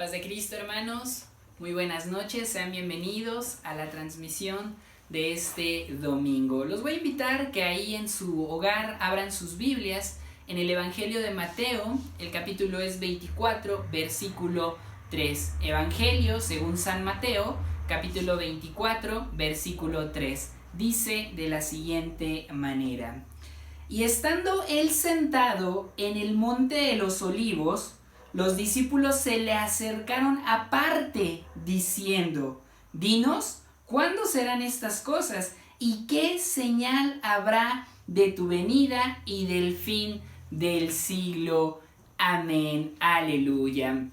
Paz de Cristo, hermanos. Muy buenas noches, sean bienvenidos a la transmisión de este domingo. Los voy a invitar que ahí en su hogar abran sus Biblias en el Evangelio de Mateo. El capítulo es 24, versículo 3. Evangelio según San Mateo, capítulo 24, versículo 3. Dice de la siguiente manera: Y estando él sentado en el monte de los olivos, los discípulos se le acercaron aparte, diciendo: Dinos, ¿cuándo serán estas cosas? ¿Y qué señal habrá de tu venida y del fin del siglo? Amén. Aleluya.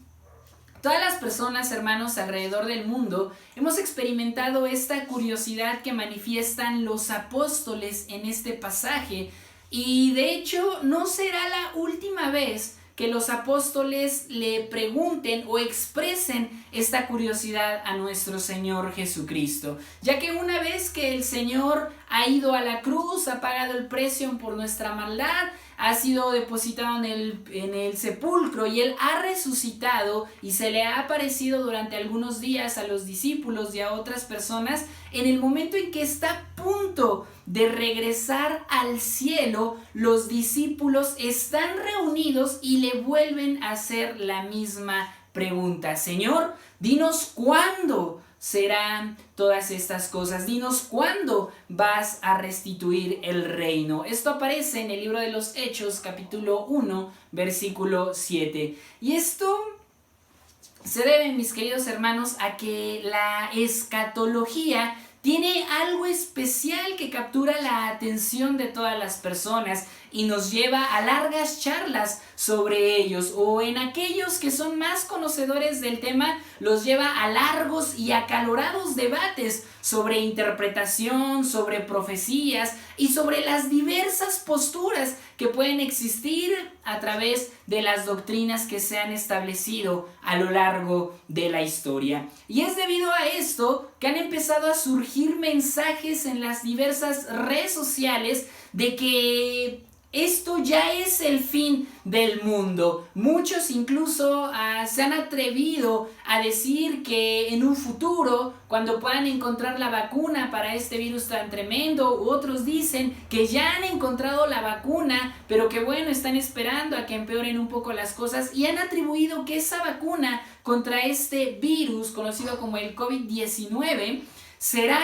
Todas las personas, hermanos, alrededor del mundo hemos experimentado esta curiosidad que manifiestan los apóstoles en este pasaje, y de hecho no será la última vez que los apóstoles le pregunten o expresen esta curiosidad a nuestro Señor Jesucristo, ya que una vez que el Señor ha ido a la cruz, ha pagado el precio por nuestra maldad, ha sido depositado en el sepulcro y Él ha resucitado y se le ha aparecido durante algunos días a los discípulos y a otras personas, en el momento en que está a punto de regresar al cielo, los discípulos están reunidos y le vuelven a hacer la misma pregunta: Señor, dinos cuándo serán todas estas cosas, dinos cuándo vas a restituir el reino. Esto aparece en el libro de los Hechos, capítulo 1, versículo 7. Y esto se debe, mis queridos hermanos, a que la escatología tiene algo especial que captura la atención de todas las personas y nos lleva a largas charlas sobre ellos, o en aquellos que son más conocedores del tema, los lleva a largos y acalorados debates sobre interpretación, sobre profecías y sobre las diversas posturas que pueden existir a través de las doctrinas que se han establecido a lo largo de la historia. Y es debido a esto que han empezado a surgir mensajes en las diversas redes sociales de que esto ya es el fin del mundo. Muchos incluso se han atrevido a decir que en un futuro, cuando puedan encontrar la vacuna para este virus tan tremendo, u otros dicen que ya han encontrado la vacuna, pero que bueno, están esperando a que empeoren un poco las cosas, y han atribuido que esa vacuna contra este virus, conocido como el COVID-19, será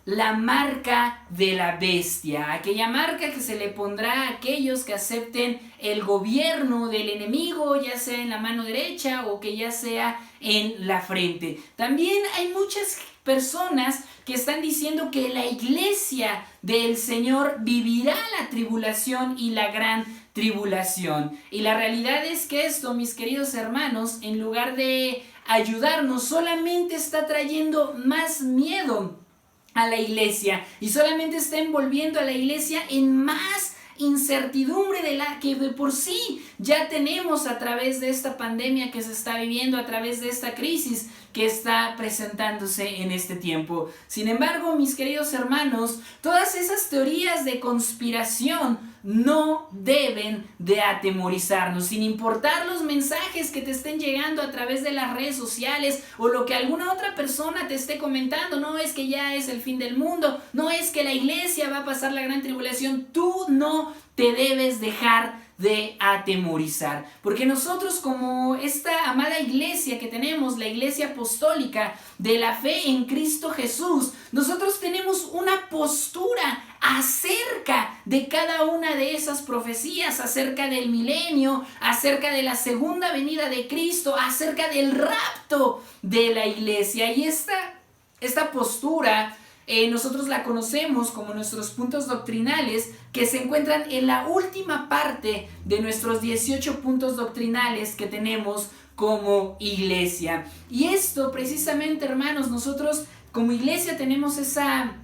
la marca de la bestia, aquella marca que se le pondrá a aquellos que acepten el gobierno del enemigo, ya sea en la mano derecha o que ya sea en la frente. También hay muchas personas que están diciendo que la iglesia del Señor vivirá la tribulación y la gran tribulación. Y la realidad es que esto, mis queridos hermanos, en lugar de ayudarnos, solamente está trayendo más miedo a la iglesia, y solamente está envolviendo a la iglesia en más incertidumbre de la que de por sí ya tenemos a través de esta pandemia que se está viviendo, a través de esta crisis que está presentándose en este tiempo. Sin embargo, mis queridos hermanos, todas esas teorías de conspiración no deben de atemorizarnos, sin importar los mensajes que te estén llegando a través de las redes sociales o lo que alguna otra persona te esté comentando. No es que ya es el fin del mundo, no es que la iglesia va a pasar la gran tribulación. Tú no te debes dejar de atemorizar, porque nosotros, como esta amada iglesia que tenemos, la iglesia apostólica de la fe en Cristo Jesús, nosotros tenemos una postura acerca de cada una de esas profecías, acerca del milenio, acerca de la segunda venida de Cristo, acerca del rapto de la iglesia. Y esta postura nosotros la conocemos como nuestros puntos doctrinales, que se encuentran en la última parte de nuestros 18 puntos doctrinales que tenemos como iglesia. Y esto precisamente, hermanos, nosotros como iglesia tenemos esa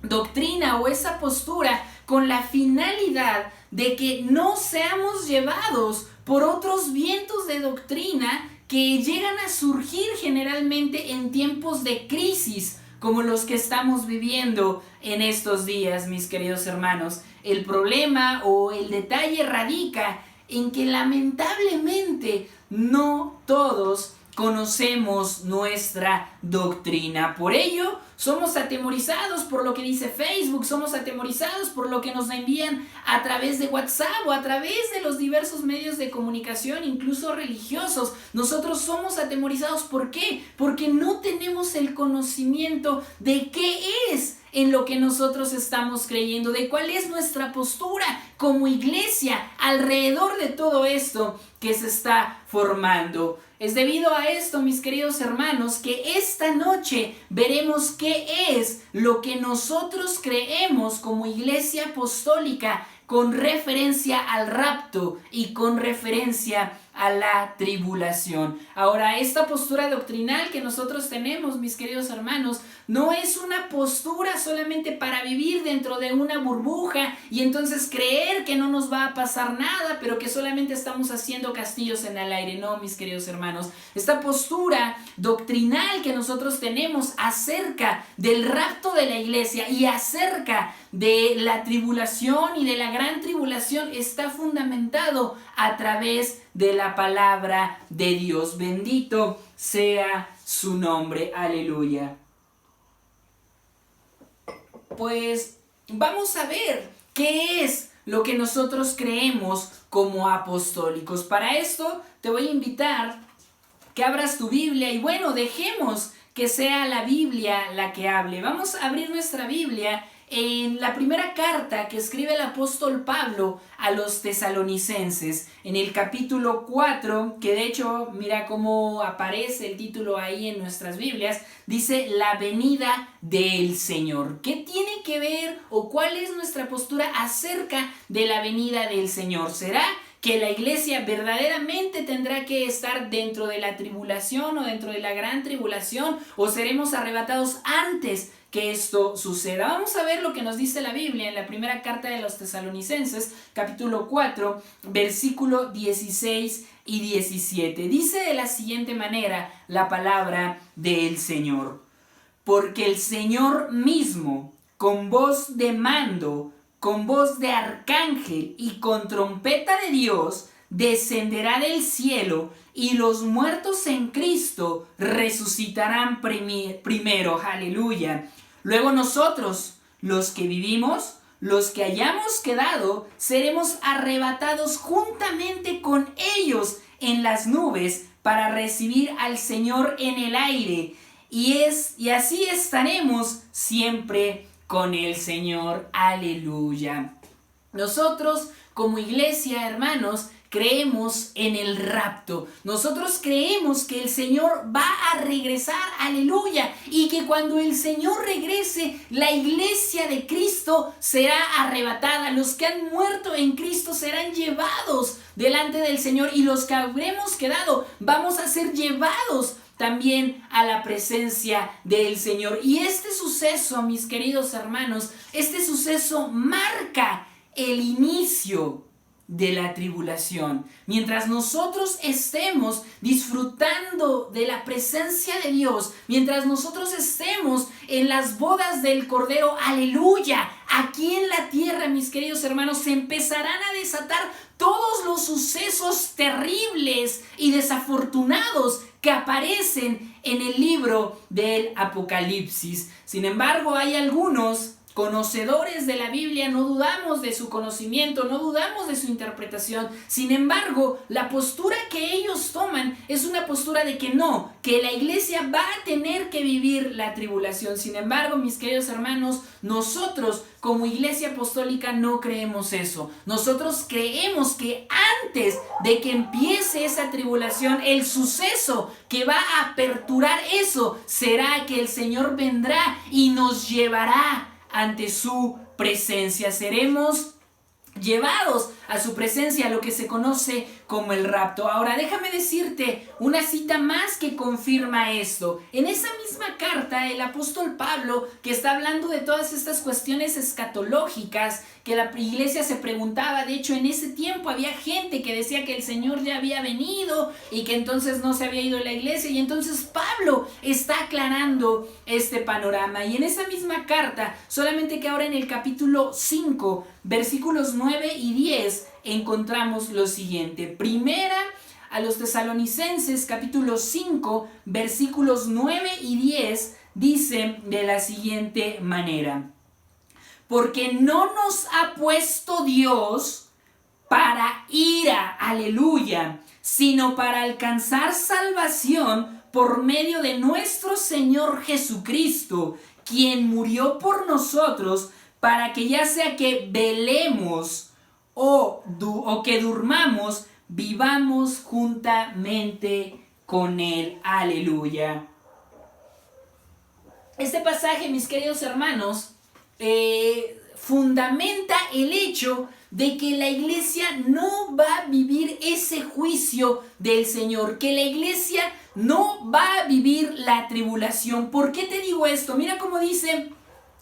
doctrina o esa postura con la finalidad de que no seamos llevados por otros vientos de doctrina que llegan a surgir generalmente en tiempos de crisis como los que estamos viviendo en estos días, mis queridos hermanos. El problema o el detalle radica en que lamentablemente no todos conocemos nuestra doctrina. Por ello, somos atemorizados por lo que dice Facebook, somos atemorizados por lo que nos envían a través de WhatsApp o a través de los diversos medios de comunicación, incluso religiosos. Nosotros somos atemorizados. ¿Por qué? Porque no tenemos el conocimiento de qué es en lo que nosotros estamos creyendo, de cuál es nuestra postura como iglesia alrededor de todo esto que se está formando. Es debido a esto, mis queridos hermanos, que esta noche veremos qué es lo que nosotros creemos como iglesia apostólica con referencia al rapto y con referencia a la tribulación. Ahora, esta postura doctrinal que nosotros tenemos, mis queridos hermanos, no es una postura solamente para vivir dentro de una burbuja y entonces creer que no nos va a pasar nada, pero que solamente estamos haciendo castillos en el aire. No, mis queridos hermanos, esta postura doctrinal que nosotros tenemos acerca del rapto de la iglesia y acerca de la tribulación y de la gran tribulación está fundamentado a través de la palabra de Dios. Bendito sea su nombre. Aleluya. Pues vamos a ver qué es lo que nosotros creemos como apostólicos. Para esto te voy a invitar que abras tu Biblia y bueno, dejemos que sea la Biblia la que hable. Vamos a abrir nuestra Biblia en la primera carta que escribe el apóstol Pablo a los tesalonicenses, en el capítulo 4, que de hecho, mira cómo aparece el título ahí en nuestras Biblias, dice la venida del Señor. ¿Qué tiene que ver o cuál es nuestra postura acerca de la venida del Señor? ¿Será que la iglesia verdaderamente tendrá que estar dentro de la tribulación o dentro de la gran tribulación, o seremos arrebatados antes que esto suceda? Vamos a ver lo que nos dice la Biblia en la primera carta de los tesalonicenses, capítulo 4, versículo 16 y 17. Dice de la siguiente manera la palabra del Señor: porque el Señor mismo, con voz de mando, con voz de arcángel y con trompeta de Dios, descenderá del cielo, y los muertos en Cristo resucitarán primero. Aleluya. Luego nosotros, los que vivimos, los que hayamos quedado, seremos arrebatados juntamente con ellos en las nubes para recibir al Señor en el aire. Y así estaremos siempre con el Señor. Aleluya. Nosotros como iglesia, hermanos, creemos en el rapto. Nosotros creemos que el Señor va a regresar, aleluya, y que cuando el Señor regrese, la iglesia de Cristo será arrebatada. Los que han muerto en Cristo serán llevados delante del Señor, y los que habremos quedado vamos a ser llevados también a la presencia del Señor. Y este suceso, mis queridos hermanos, este suceso marca el inicio de la tribulación. Mientras nosotros estemos disfrutando de la presencia de Dios, mientras nosotros estemos en las bodas del Cordero, aleluya, aquí en la tierra, mis queridos hermanos, se empezarán a desatar todos los sucesos terribles y desafortunados que aparecen en el libro del Apocalipsis. Sin embargo, hay algunos conocedores de la Biblia, no dudamos de su conocimiento, no dudamos de su interpretación. Sin embargo, la postura que ellos toman es una postura de que no, que la iglesia va a tener que vivir la tribulación. Sin embargo, mis queridos hermanos, nosotros como iglesia apostólica no creemos eso. Nosotros creemos que antes de que empiece esa tribulación, el suceso que va a aperturar eso será que el Señor vendrá y nos llevará ante su presencia. Seremos llevados a su presencia, lo que se conoce como el rapto. Ahora, déjame decirte una cita más que confirma esto. En esa misma carta, el apóstol Pablo, que está hablando de todas estas cuestiones escatológicas que la iglesia se preguntaba, de hecho en ese tiempo había gente que decía que el Señor ya había venido y que entonces no se había ido a la iglesia, y entonces Pablo está aclarando este panorama. Y en esa misma carta, solamente que ahora en el capítulo 5, versículos 9 y 10, encontramos lo siguiente. Primera a los Tesalonicenses capítulo 5, versículos 9 y 10, dice de la siguiente manera: porque no nos ha puesto Dios para ira, aleluya, sino para alcanzar salvación por medio de nuestro Señor Jesucristo, quien murió por nosotros, para que ya sea que velemos o que durmamos, vivamos juntamente con Él, aleluya. Este pasaje, mis queridos hermanos, fundamenta el hecho de que la iglesia no va a vivir ese juicio del Señor, que la iglesia no va a vivir la tribulación. ¿Por qué te digo esto? Mira cómo dice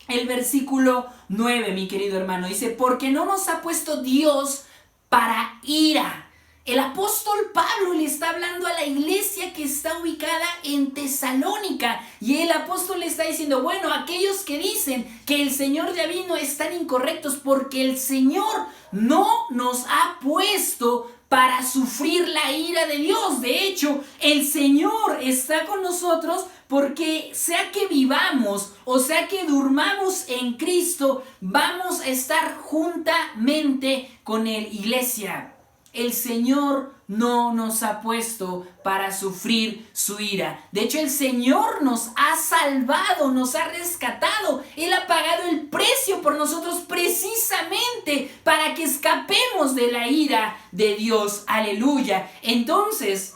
el versículo 9, mi querido hermano. Dice, porque no nos ha puesto Dios para ira. El apóstol Pablo le está hablando a la iglesia que está ubicada en Tesalónica, y el apóstol le está diciendo, bueno, aquellos que dicen que el Señor ya vino están incorrectos, porque el Señor no nos ha puesto para sufrir la ira de Dios. De hecho, el Señor está con nosotros porque sea que vivamos o sea que durmamos en Cristo, vamos a estar juntamente con Él, iglesia. El Señor no nos ha puesto para sufrir su ira. De hecho, el Señor nos ha salvado, nos ha rescatado. Él ha pagado el precio por nosotros precisamente para que escapemos de la ira de Dios. Aleluya. Entonces,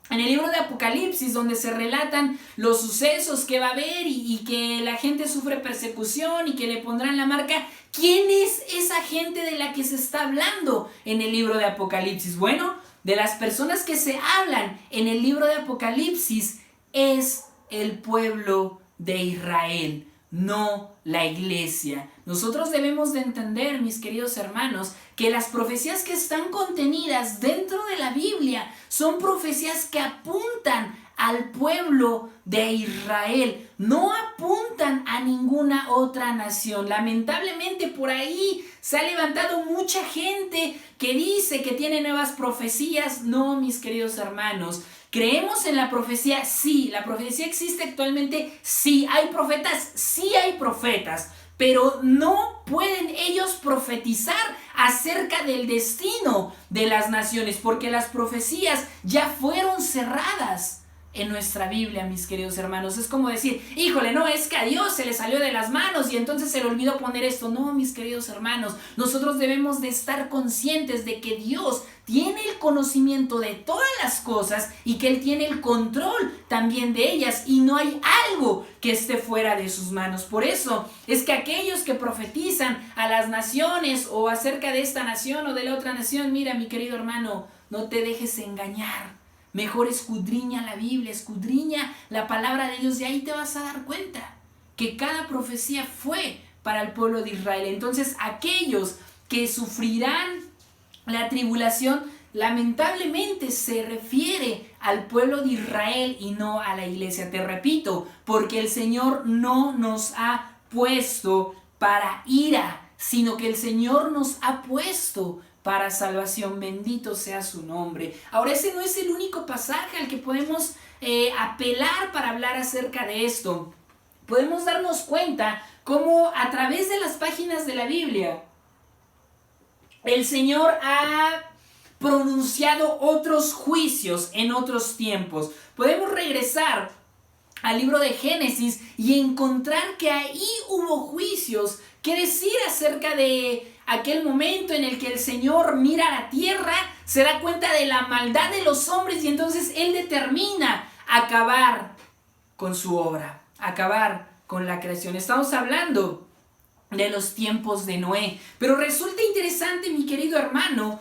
en el libro de Apocalipsis, donde se relatan los sucesos que va a haber y que la gente sufre persecución y que le pondrán la marca, ¿quién es esa gente de la que se está hablando en el libro de Apocalipsis? Bueno, de las personas que se hablan en el libro de Apocalipsis es el pueblo de Israel, no la iglesia. Nosotros debemos de entender, mis queridos hermanos, que las profecías que están contenidas dentro de la Biblia son profecías que apuntan al pueblo de Israel, no apuntan a ninguna otra nación. Lamentablemente por ahí se ha levantado mucha gente que dice que tiene nuevas profecías. No, mis queridos hermanos, ¿creemos en la profecía? Sí. ¿La profecía existe actualmente? Sí. ¿Hay profetas? Sí hay profetas. Pero no pueden ellos profetizar acerca del destino de las naciones, porque las profecías ya fueron cerradas en nuestra Biblia, mis queridos hermanos. Es como decir, híjole, no, es que a Dios se le salió de las manos y entonces se le olvidó poner esto. No, mis queridos hermanos, nosotros debemos de estar conscientes de que Dios tiene el conocimiento de todas las cosas y que Él tiene el control también de ellas, y no hay algo que esté fuera de sus manos. Por eso es que aquellos que profetizan a las naciones o acerca de esta nación o de la otra nación, mira, mi querido hermano, no te dejes engañar. Mejor escudriña la Biblia, escudriña la palabra de Dios, y ahí te vas a dar cuenta que cada profecía fue para el pueblo de Israel. Entonces, aquellos que sufrirán la tribulación, lamentablemente se refiere al pueblo de Israel y no a la iglesia. Te repito, porque el Señor no nos ha puesto para ira, sino que el Señor nos ha puesto para salvación. Bendito sea su nombre. Ahora, ese no es el único pasaje al que podemos apelar para hablar acerca de esto. Podemos darnos cuenta cómo a través de las páginas de la Biblia el Señor ha pronunciado otros juicios en otros tiempos. Podemos regresar al libro de Génesis y encontrar que ahí hubo juicios. ¿Qué decir acerca de aquel momento en el que el Señor mira a la tierra, se da cuenta de la maldad de los hombres y entonces Él determina acabar con su obra, acabar con la creación? Estamos hablando de los tiempos de Noé. Pero resulta interesante, mi querido hermano,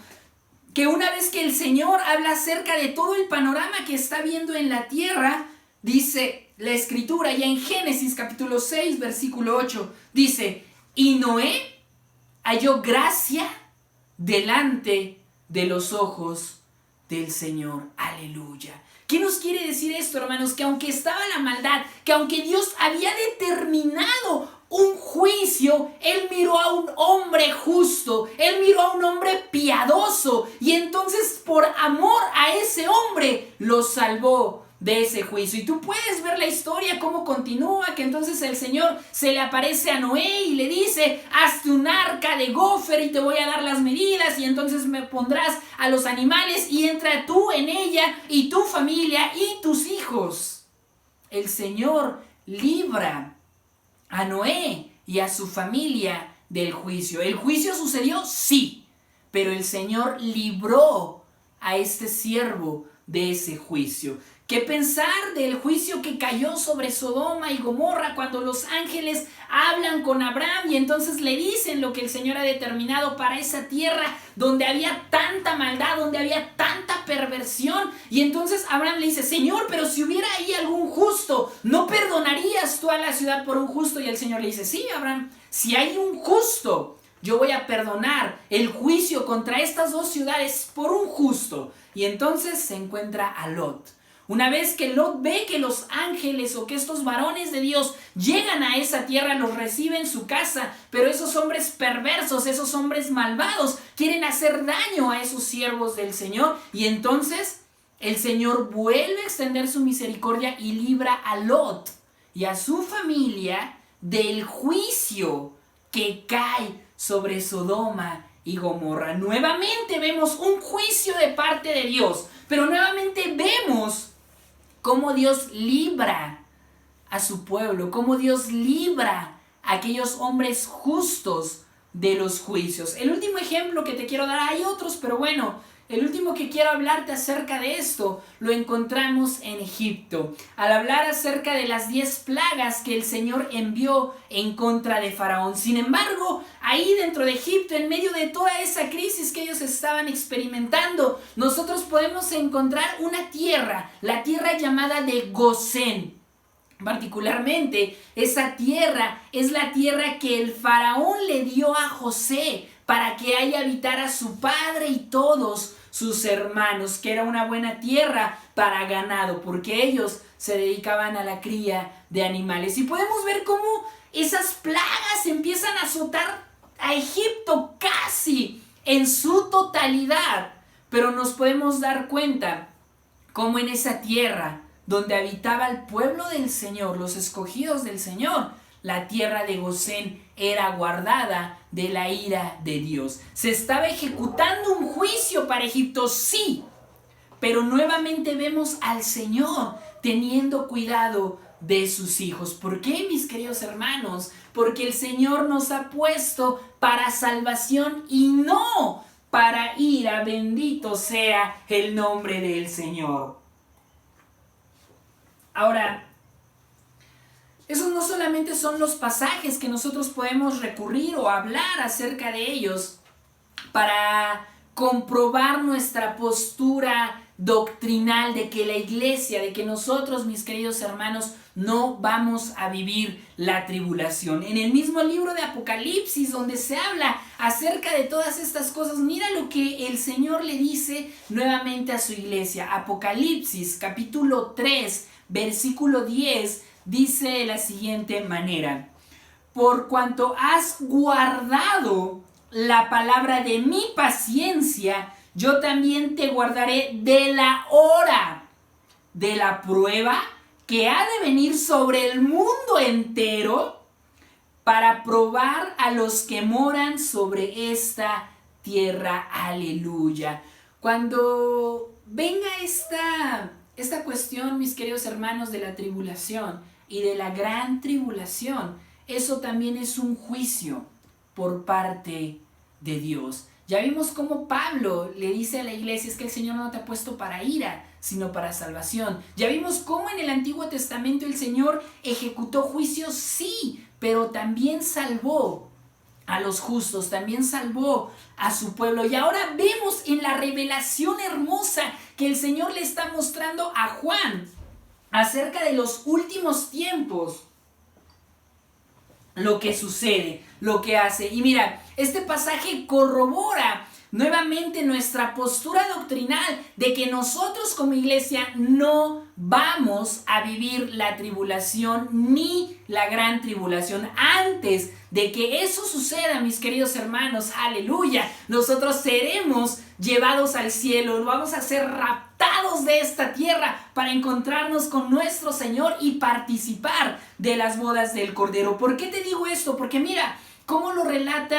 que una vez que el Señor habla acerca de todo el panorama que está viendo en la tierra, dice la Escritura ya en Génesis capítulo 6, versículo 8, dice, y Noé halló gracia delante de los ojos del Señor. Aleluya. ¿Qué nos quiere decir esto, hermanos? Que aunque estaba la maldad, que aunque Dios había determinado un juicio, Él miró a un hombre justo, Él miró a un hombre piadoso, y entonces por amor a ese hombre lo salvó de ese juicio. Y tú puedes ver la historia cómo continúa, que entonces el Señor se le aparece a Noé y le dice: hazte un arca de gofer y te voy a dar las medidas, y entonces me pondrás a los animales y entra tú en ella y tu familia y tus hijos. El Señor libra a Noé y a su familia del juicio. ¿El juicio sucedió? Sí, pero el Señor libró a este siervo de ese juicio. ¿Qué pensar del juicio que cayó sobre Sodoma y Gomorra cuando los ángeles hablan con Abraham y entonces le dicen lo que el Señor ha determinado para esa tierra donde había tanta maldad, donde había tanta perversión? Y entonces Abraham le dice: Señor, pero si hubiera ahí algún justo, ¿no perdonarías tú a la ciudad por un justo? Y el Señor le dice: sí, Abraham, si hay un justo, yo voy a perdonar el juicio contra estas dos ciudades por un justo. Y entonces se encuentra a Lot. Una vez que Lot ve que los ángeles o que estos varones de Dios llegan a esa tierra, los recibe en su casa, pero esos hombres perversos, esos hombres malvados, quieren hacer daño a esos siervos del Señor, y entonces el Señor vuelve a extender su misericordia y libra a Lot y a su familia del juicio que cae sobre Sodoma y Gomorra. Nuevamente vemos un juicio de parte de Dios, pero nuevamente vemos cómo Dios libra a su pueblo, cómo Dios libra a aquellos hombres justos de los juicios. El último ejemplo que te quiero dar, hay otros, pero bueno, el último que quiero hablarte acerca de esto lo encontramos en Egipto, al hablar acerca de las 10 plagas que el Señor envió en contra de Faraón. Sin embargo, ahí dentro de Egipto, en medio de toda esa crisis que ellos estaban experimentando, nosotros podemos encontrar una tierra, la tierra llamada de Gosén. Particularmente, esa tierra es la tierra que el Faraón le dio a José para que ahí habitara su padre y todos sus hermanos, que era una buena tierra para ganado, porque ellos se dedicaban a la cría de animales. Y podemos ver cómo esas plagas empiezan a azotar a Egipto casi en su totalidad, pero nos podemos dar cuenta cómo en esa tierra donde habitaba el pueblo del Señor, los escogidos del Señor, la tierra de Gosén era guardada de la ira de Dios. Se estaba ejecutando un juicio para Egipto, sí, pero nuevamente vemos al Señor teniendo cuidado de sus hijos. ¿Por qué, mis queridos hermanos? Porque el Señor nos ha puesto para salvación y no para ira. Bendito sea el nombre del Señor. Ahora, esos no solamente son los pasajes que nosotros podemos recurrir o hablar acerca de ellos para comprobar nuestra postura doctrinal de que la iglesia, de que nosotros, mis queridos hermanos, no vamos a vivir la tribulación. En el mismo libro de Apocalipsis, donde se habla acerca de todas estas cosas, mira lo que el Señor le dice nuevamente a su iglesia. Apocalipsis capítulo 3, versículo 10, dice de la siguiente manera: por cuanto has guardado la palabra de mi paciencia, yo también te guardaré de la hora de la prueba que ha de venir sobre el mundo entero para probar a los que moran sobre esta tierra. Aleluya. Cuando venga esta cuestión, mis queridos hermanos, de la tribulación y de la gran tribulación, eso también es un juicio por parte de Dios. Ya vimos cómo Pablo le dice a la iglesia: es que el Señor no te ha puesto para ira, sino para salvación. Ya vimos cómo en el Antiguo Testamento el Señor ejecutó juicios, sí, pero también salvó a los justos, también salvó a su pueblo. Y ahora vemos en la revelación hermosa que el Señor le está mostrando a Juan acerca de los últimos tiempos, lo que sucede, lo que hace. Y mira, este pasaje corrobora nuevamente nuestra postura doctrinal de que nosotros como iglesia no vamos a vivir la tribulación ni la gran tribulación. Antes de que eso suceda, mis queridos hermanos, aleluya, nosotros seremos llevados al cielo, vamos a ser raptados de esta tierra para encontrarnos con nuestro Señor y participar de las bodas del Cordero. ¿Por qué te digo esto? Porque mira cómo lo relata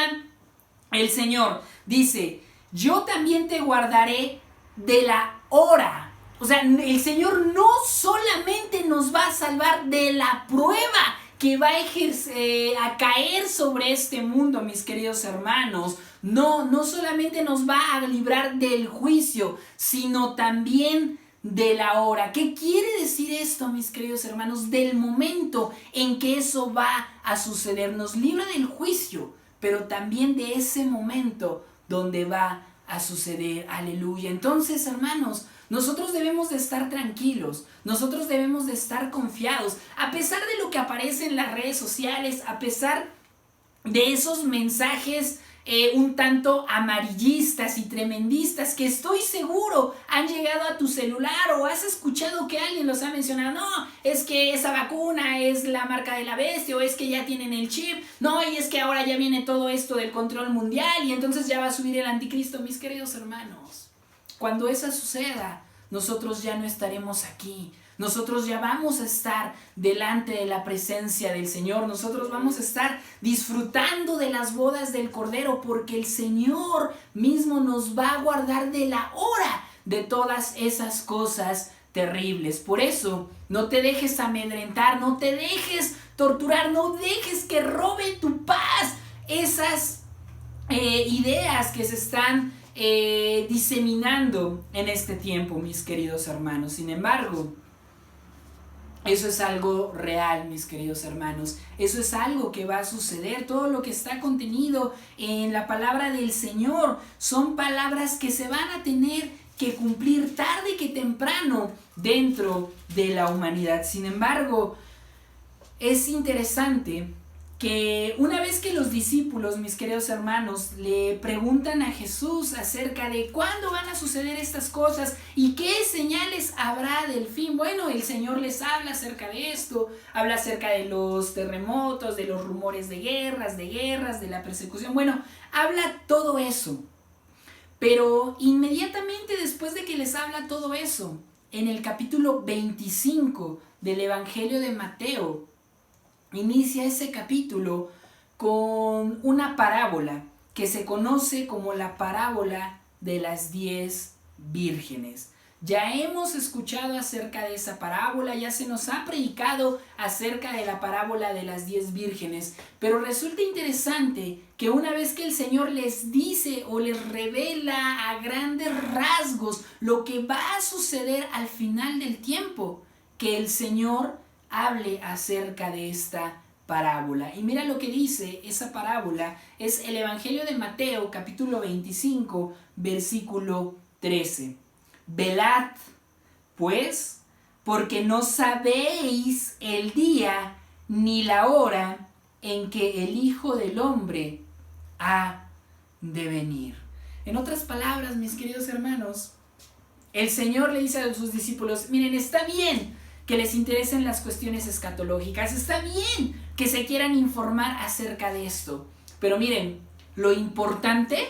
el Señor. Dice, yo también te guardaré de la hora. O sea, el Señor no solamente nos va a salvar de la prueba que va a caer sobre este mundo, mis queridos hermanos. No solamente nos va a librar del juicio, sino también de la hora. ¿Qué quiere decir esto, mis queridos hermanos? Del momento en que eso va a suceder. Nos libra del juicio, pero también de ese momento donde va a suceder. Aleluya. Entonces, hermanos, nosotros debemos de estar tranquilos, nosotros debemos de estar confiados, a pesar de lo que aparece en las redes sociales, a pesar de esos mensajes un tanto amarillistas y tremendistas que estoy seguro han llegado a tu celular o has escuchado que alguien los ha mencionado. No, es que esa vacuna es la marca de la bestia, o es que ya tienen el chip, no, y es que ahora ya viene todo esto del control mundial y entonces ya va a subir el anticristo. Mis queridos hermanos, cuando eso suceda, nosotros ya no estaremos aquí. Nosotros ya vamos a estar delante de la presencia del Señor. Nosotros vamos a estar disfrutando de las bodas del Cordero, porque el Señor mismo nos va a guardar de la hora de todas esas cosas terribles. Por eso, no te dejes amedrentar, no te dejes torturar, no dejes que robe tu paz esas ideas que se están diseminando en este tiempo, mis queridos hermanos. Sin embargo, eso es algo real, mis queridos hermanos. Eso es algo que va a suceder. Todo lo que está contenido en la palabra del Señor son palabras que se van a tener que cumplir tarde que temprano dentro de la humanidad. Sin embargo, es interesante que una vez que los discípulos, mis queridos hermanos, le preguntan a Jesús acerca de cuándo van a suceder estas cosas y qué señales habrá del fin, bueno, el Señor les habla acerca de esto, habla acerca de los terremotos, de los rumores de guerras, de la persecución, bueno, habla todo eso. Pero inmediatamente después de que les habla todo eso, en el capítulo 25 del Evangelio de Mateo, inicia ese capítulo con una parábola que se conoce como la parábola de las 10 vírgenes. Ya hemos escuchado acerca de esa parábola, ya se nos ha predicado acerca de la parábola de las 10 vírgenes, pero resulta interesante que una vez que el Señor les dice o les revela a grandes rasgos lo que va a suceder al final del tiempo, que el Señor hable acerca de esta parábola. Y mira lo que dice esa parábola, es el Evangelio de Mateo, capítulo 25, versículo 13. Velad, pues, porque no sabéis el día ni la hora en que el Hijo del Hombre ha de venir. En otras palabras, mis queridos hermanos, el Señor le dice a sus discípulos, miren, está bien que les interesen las cuestiones escatológicas, está bien que se quieran informar acerca de esto, pero miren, lo importante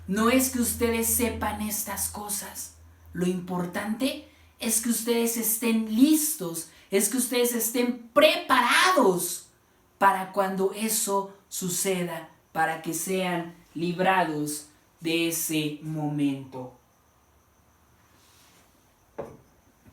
no es que ustedes sepan estas cosas, lo importante es que ustedes estén listos, es que ustedes estén preparados para cuando eso suceda, para que sean librados de ese momento.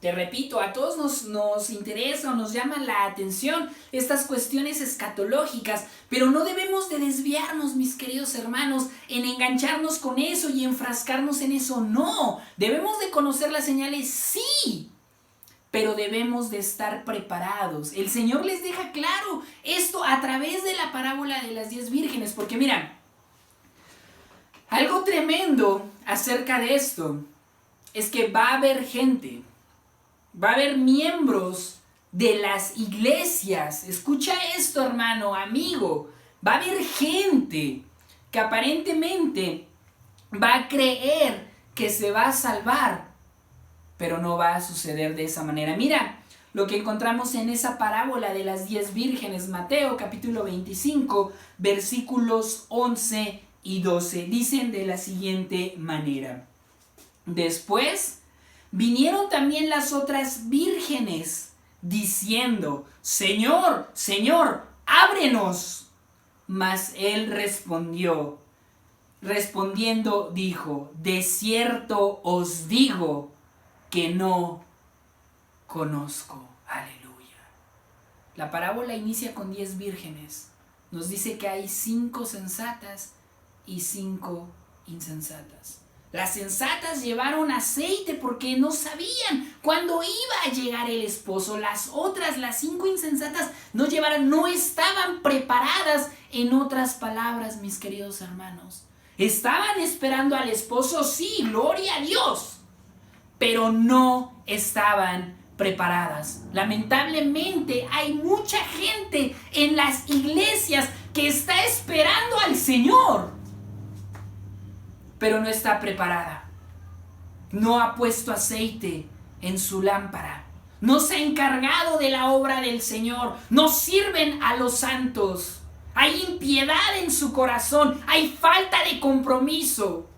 Te repito, a todos nos interesa o nos llaman la atención estas cuestiones escatológicas, pero no debemos de desviarnos, mis queridos hermanos, en engancharnos con eso y enfrascarnos en eso. No, debemos de conocer las señales, sí, pero debemos de estar preparados. El Señor les deja claro esto a través de la parábola de las 10 vírgenes, porque mira, algo tremendo acerca de esto es que va a haber gente, va a haber miembros de las iglesias. Escucha esto, hermano, amigo. Va a haber gente que aparentemente va a creer que se va a salvar, pero no va a suceder de esa manera. Mira lo que encontramos en esa parábola de las 10 vírgenes, Mateo capítulo 25, versículos 11 y 12. Dicen de la siguiente manera: después vinieron también las otras vírgenes, diciendo: Señor, Señor, ábrenos. Mas él respondiendo dijo: de cierto os digo que no conozco. Aleluya. La parábola inicia con 10 vírgenes. Nos dice que hay 5 sensatas y 5 insensatas. Las sensatas llevaron aceite porque no sabían cuándo iba a llegar el esposo. Las otras, las 5 insensatas, no estaban preparadas. En otras palabras, mis queridos hermanos, estaban esperando al esposo, sí, gloria a Dios, pero no estaban preparadas. Lamentablemente hay mucha gente en las iglesias que está esperando al Señor, pero no está preparada. No ha puesto aceite en su lámpara. No se ha encargado de la obra del Señor. No sirven a los santos. Hay impiedad en su corazón. Hay falta de compromiso.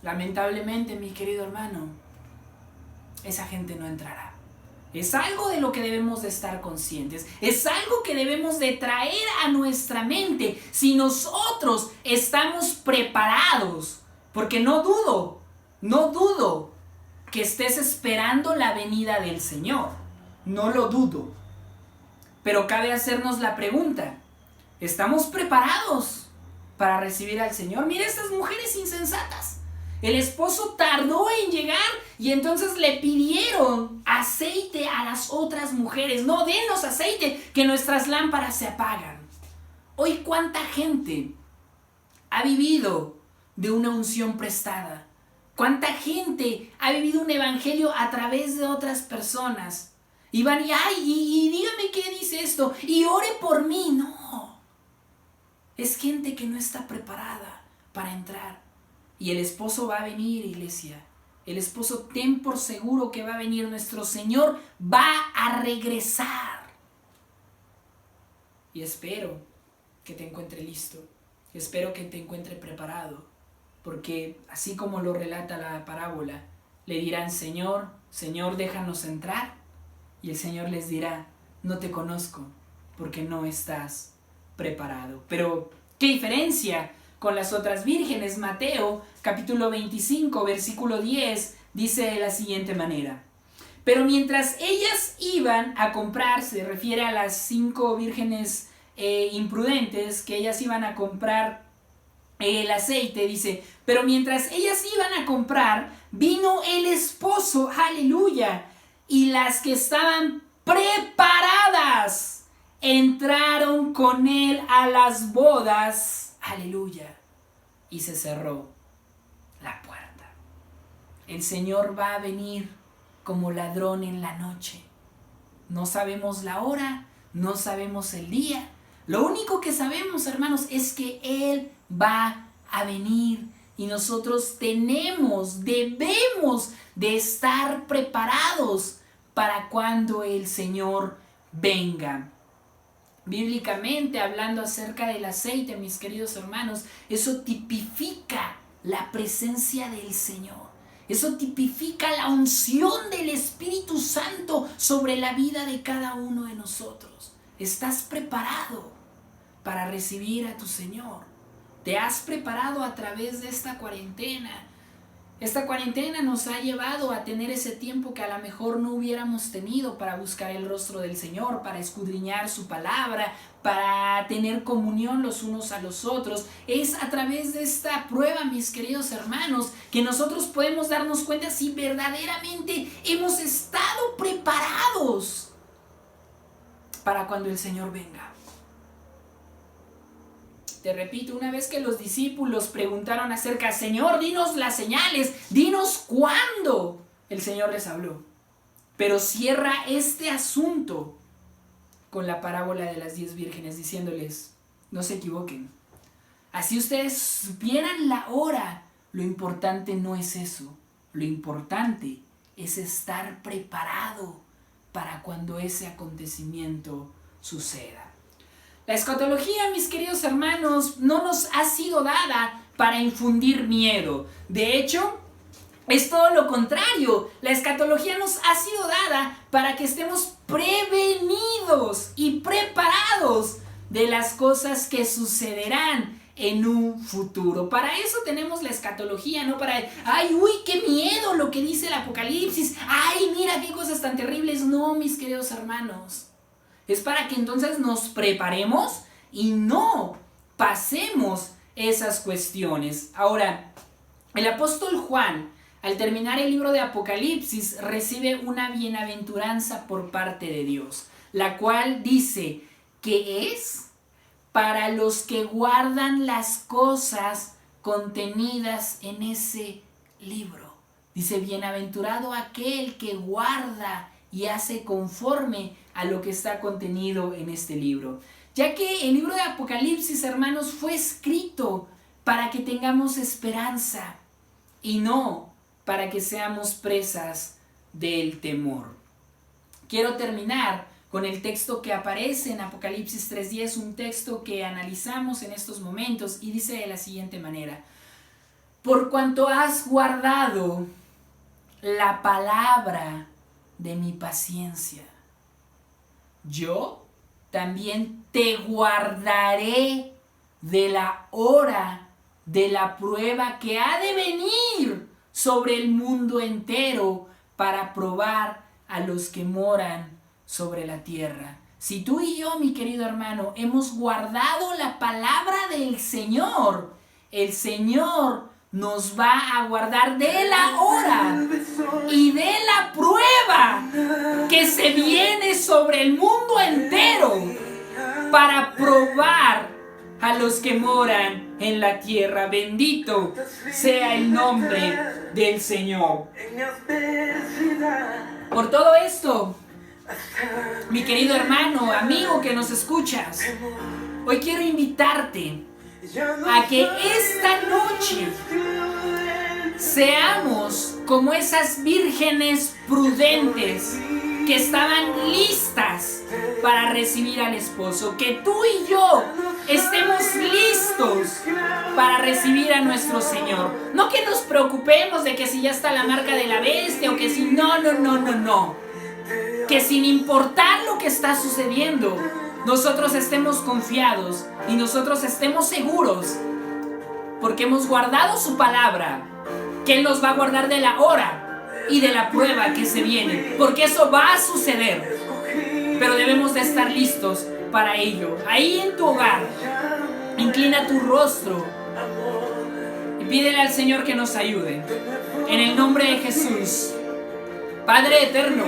Lamentablemente, mi querido hermano, esa gente no entrará. Es algo de lo que debemos de estar conscientes. Es algo que debemos de traer a nuestra mente si nosotros estamos preparados. Porque no dudo que estés esperando la venida del Señor. No lo dudo. Pero cabe hacernos la pregunta: ¿estamos preparados para recibir al Señor? Mira estas mujeres insensatas. El esposo tardó en llegar y entonces le pidieron aceite a las otras mujeres. No, denos aceite, que nuestras lámparas se apagan. Hoy, ¿cuánta gente ha vivido de una unción prestada? ¿Cuánta gente ha vivido un evangelio a través de otras personas? Y van y dígame qué dice esto, y ore por mí. No, es gente que no está preparada para entrar. Y el esposo va a venir, iglesia. El esposo, ten por seguro que va a venir. Nuestro Señor va a regresar. Y espero que te encuentre listo. Espero que te encuentre preparado. Porque así como lo relata la parábola, le dirán: Señor, Señor, déjanos entrar. Y el Señor les dirá: no te conozco, porque no estás preparado. Pero, ¿qué diferencia con las otras vírgenes? Mateo capítulo 25, versículo 10, dice de la siguiente manera: pero mientras ellas iban a comprar, se refiere a las 5 vírgenes imprudentes, que ellas iban a comprar el aceite, dice: pero mientras ellas iban a comprar, vino el esposo, aleluya, y las que estaban preparadas entraron con él a las bodas, aleluya, y se cerró la puerta. El Señor va a venir como ladrón en la noche. No sabemos la hora, no sabemos el día. Lo único que sabemos, hermanos, es que Él va a venir y nosotros debemos de estar preparados para cuando el Señor venga. Bíblicamente, hablando acerca del aceite, mis queridos hermanos, eso tipifica la presencia del Señor. Eso tipifica la unción del Espíritu Santo sobre la vida de cada uno de nosotros. ¿Estás preparado para recibir a tu Señor? ¿Te has preparado a través de esta cuarentena? Esta cuarentena nos ha llevado a tener ese tiempo que a lo mejor no hubiéramos tenido para buscar el rostro del Señor, para escudriñar su palabra, para tener comunión los unos a los otros. Es a través de esta prueba, mis queridos hermanos, que nosotros podemos darnos cuenta si verdaderamente hemos estado preparados para cuando el Señor venga. Te repito, una vez que los discípulos preguntaron acerca: Señor, dinos las señales, dinos cuándo, el Señor les habló. Pero cierra este asunto con la parábola de las 10 vírgenes, diciéndoles: no se equivoquen, Así ustedes supieran la hora. Lo importante no es eso. Lo importante es estar preparado para cuando ese acontecimiento suceda. La escatología, mis queridos hermanos, no nos ha sido dada para infundir miedo. De hecho, es todo lo contrario. La escatología nos ha sido dada para que estemos prevenidos y preparados de las cosas que sucederán en un futuro. Para eso tenemos la escatología, no para, ay, uy, qué miedo lo que dice el Apocalipsis, ay, mira qué cosas tan terribles. No, mis queridos hermanos, es para que entonces nos preparemos y no pasemos esas cuestiones. Ahora, el apóstol Juan, al terminar el libro de Apocalipsis, recibe una bienaventuranza por parte de Dios, la cual dice que es para los que guardan las cosas contenidas en ese libro. Dice, bienaventurado aquel que guarda y hace conforme a lo que está contenido en este libro. Ya que el libro de Apocalipsis, hermanos, fue escrito para que tengamos esperanza y no para que seamos presas del temor. Quiero terminar con el texto que aparece en Apocalipsis 3:10, un texto que analizamos en estos momentos, y dice de la siguiente manera: por cuanto has guardado la palabra de mi paciencia, yo también te guardaré de la hora de la prueba que ha de venir sobre el mundo entero para probar a los que moran sobre la tierra. Si tú y yo, mi querido hermano, hemos guardado la palabra del Señor, el Señor nos va a guardar de la hora y de la prueba que se viene sobre el mundo entero para probar a los que moran en la tierra. Bendito sea el nombre del Señor. Por todo esto, mi querido hermano, amigo que nos escuchas, hoy quiero invitarte a que esta noche seamos como esas vírgenes prudentes que estaban listas para recibir al esposo. Que tú y yo estemos listos para recibir a nuestro Señor. No que nos preocupemos de que si ya está la marca de la bestia o que si no. Que sin importar lo que está sucediendo, nosotros estemos confiados y nosotros estemos seguros, porque hemos guardado su palabra, que Él nos va a guardar de la hora y de la prueba que se viene, porque eso va a suceder, pero debemos de estar listos para ello. Ahí en tu hogar, inclina tu rostro y pídele al Señor que nos ayude. En el nombre de Jesús. Padre eterno,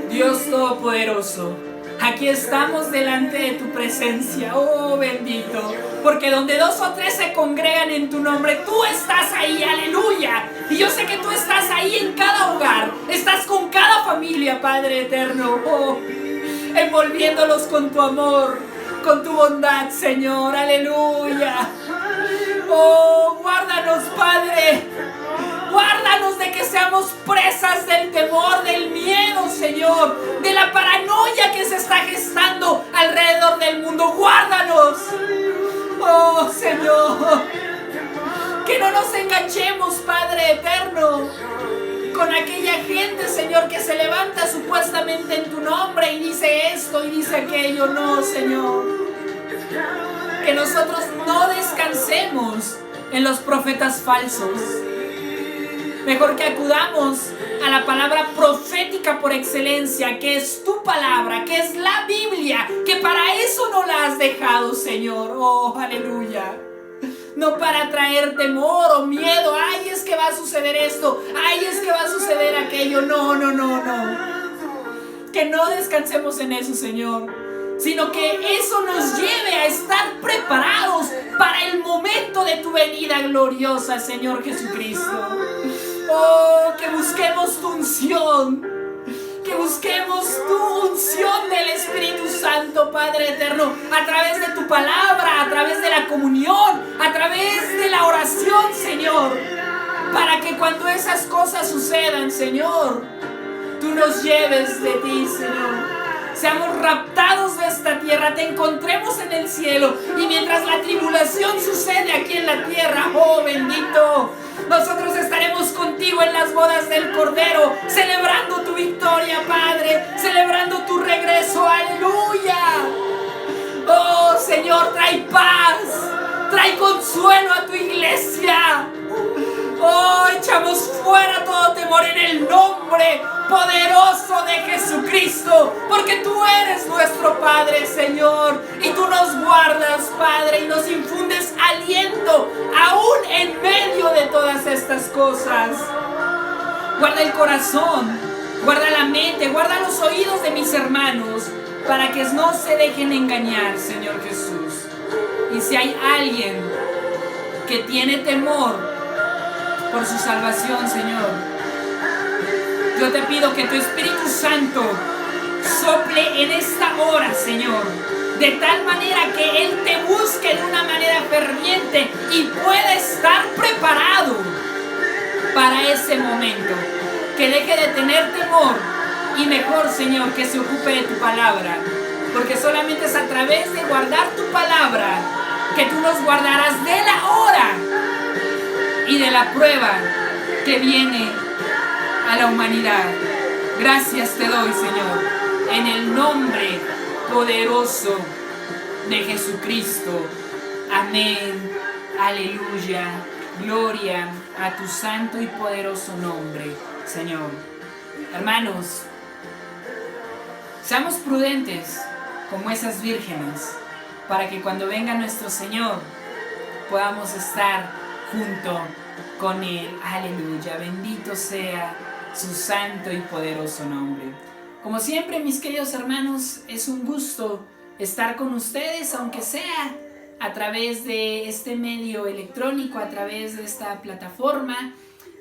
Dios todopoderoso, aquí estamos delante de tu presencia, oh bendito, porque donde 2 o 3 se congregan en tu nombre, tú estás ahí, aleluya. Y yo sé que tú estás ahí en cada hogar, estás con cada familia, Padre eterno, oh, envolviéndolos con tu amor, con tu bondad, Señor, aleluya. Oh, guárdanos, Padre. Guárdanos de que seamos presas del temor, del miedo, Señor, de la paranoia que se está gestando alrededor del mundo. Guárdanos, oh Señor, que no nos enganchemos, Padre eterno, con aquella gente, Señor, que se levanta supuestamente en tu nombre y dice esto y dice aquello. No, Señor, que nosotros no descansemos en los profetas falsos. Mejor que acudamos a la palabra profética por excelencia, que es tu palabra, que es la Biblia, que para eso no la has dejado, Señor. Oh, aleluya. No para traer temor o miedo. Ay, es que va a suceder esto. Ay, es que va a suceder aquello. No. Que no descansemos en eso, Señor, sino que eso nos lleve a estar preparados para el momento de tu venida gloriosa, Señor Jesucristo. Oh, que busquemos tu unción, que que busquemos tu unción del Espíritu Santo, Padre eterno, a través de tu palabra, a través de la comunión, a través de la oración, Señor, para que cuando esas cosas sucedan, Señor, tú nos lleves de ti, Señor. Seamos raptados de esta tierra, te encontremos en el cielo, y mientras la tribulación sucede aquí en la tierra, oh bendito, nosotros estaremos contigo en las bodas del Cordero, celebrando tu victoria, Padre, celebrando tu regreso. ¡Aleluya! Oh Señor, trae paz, trae consuelo a tu iglesia. Oh, echamos fuera todo temor en el nombre poderoso de Jesucristo, porque tú eres nuestro Padre, Señor, y tú nos guardas, Padre, y nos infundes aliento aún en medio de todas estas cosas. Guarda el corazón, guarda la mente, guarda los oídos de mis hermanos, para que no se dejen engañar, Señor Jesús. Y si hay alguien que tiene temor por su salvación, Señor, yo te pido que tu Espíritu Santo sople en esta hora, Señor, de tal manera que Él te busque de una manera ferviente y pueda estar preparado para ese momento, que deje de tener temor y mejor, Señor, que se ocupe de tu palabra, porque solamente es a través de guardar tu palabra que tú nos guardarás de la hora y de la prueba que viene a la humanidad. Gracias te doy, Señor, en el nombre poderoso de Jesucristo. Amén. Aleluya. Gloria a tu santo y poderoso nombre, Señor. Hermanos, seamos prudentes como esas vírgenes, para que cuando venga nuestro Señor podamos estar junto con Él. Aleluya, bendito sea su santo y poderoso nombre. Como siempre, mis queridos hermanos, es un gusto estar con ustedes, aunque sea a través de este medio electrónico, a través de esta plataforma.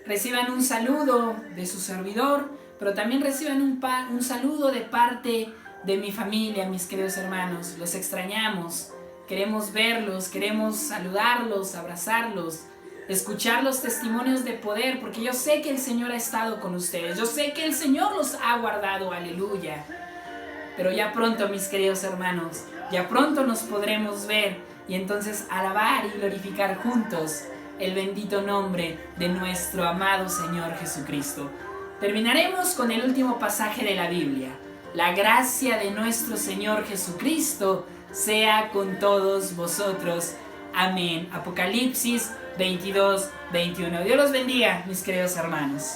Reciban un saludo de su servidor, pero también reciban un saludo de parte de mi familia, mis queridos hermanos. Los extrañamos, queremos verlos, queremos saludarlos, abrazarlos, escuchar los testimonios de poder, porque yo sé que el Señor ha estado con ustedes, yo sé que el Señor los ha guardado, aleluya. Pero ya pronto, mis queridos hermanos, ya pronto nos podremos ver y entonces alabar y glorificar juntos el bendito nombre de nuestro amado Señor Jesucristo. Terminaremos con el último pasaje de la Biblia. La gracia de nuestro Señor Jesucristo sea con todos vosotros. Amén. Apocalipsis 22, 21. Dios los bendiga, mis queridos hermanos.